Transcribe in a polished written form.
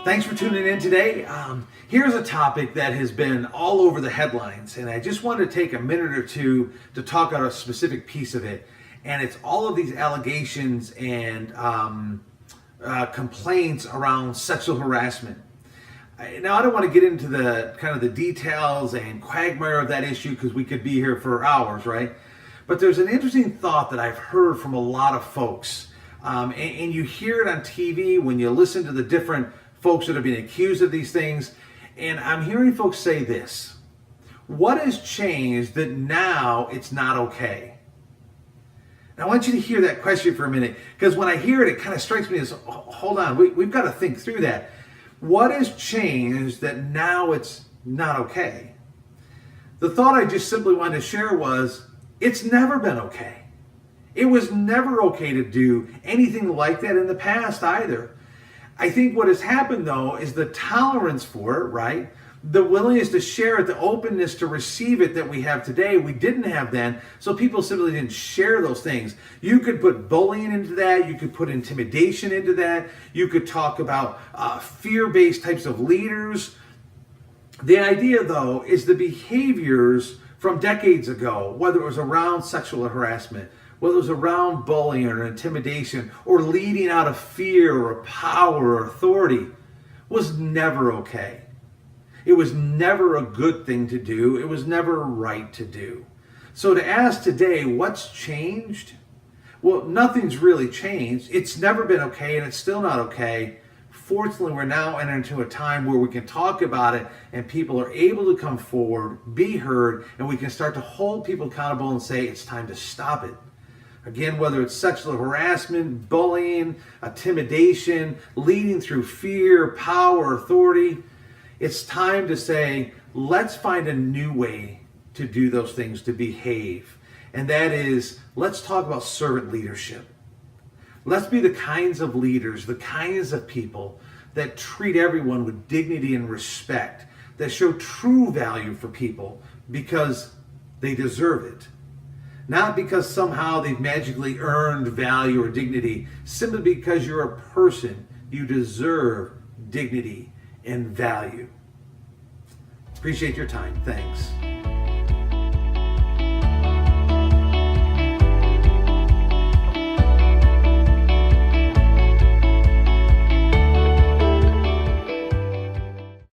Thanks for tuning in today. Here's a topic that has been all over the headlines, and I just wanted to take a minute or two to talk about a specific piece of it. And it's all of these allegations and complaints around sexual harassment. Now, I don't want to get into the kind of the details and quagmire of that issue because we could be here for hours, right? But there's an interesting thought that I've heard from a lot of folks. And you hear it on TV when you listen to the different folks that are being accused of these things. And I'm hearing folks say this: what has changed that now it's not okay? And I want you to hear that question for a minute, because when I hear it, it kind of strikes me as, hold on, we've got to think through that. What has changed that now it's not okay? The thought I just simply wanted to share was, it's never been okay. It was never okay to do anything like that in the past either. I think what has happened, though, is the tolerance for it, right? The willingness to share it, the openness to receive it that we have today, we didn't have then, so people simply didn't share those things. You could put bullying into that, you could put intimidation into that, you could talk about fear-based types of leaders. The idea, though, is the behaviors from decades ago, whether it was around sexual harassment, whether it was around bullying or intimidation or leading out of fear or power or authority, was never okay. It was never a good thing to do. It was never right to do. So to ask today, what's changed? Well, nothing's really changed. It's never been okay, and it's still not okay. Fortunately, we're now entering into a time where we can talk about it and people are able to come forward, be heard, and we can start to hold people accountable and say it's time to stop it. Again, whether it's sexual harassment, bullying, intimidation, leading through fear, power, authority, it's time to say, let's find a new way to do those things, to behave. And that is, let's talk about servant leadership. Let's be the kinds of leaders, the kinds of people that treat everyone with dignity and respect, that show true value for people because they deserve it. Not because somehow they've magically earned value or dignity, simply because you're a person, you deserve dignity and value. Appreciate your time. Thanks.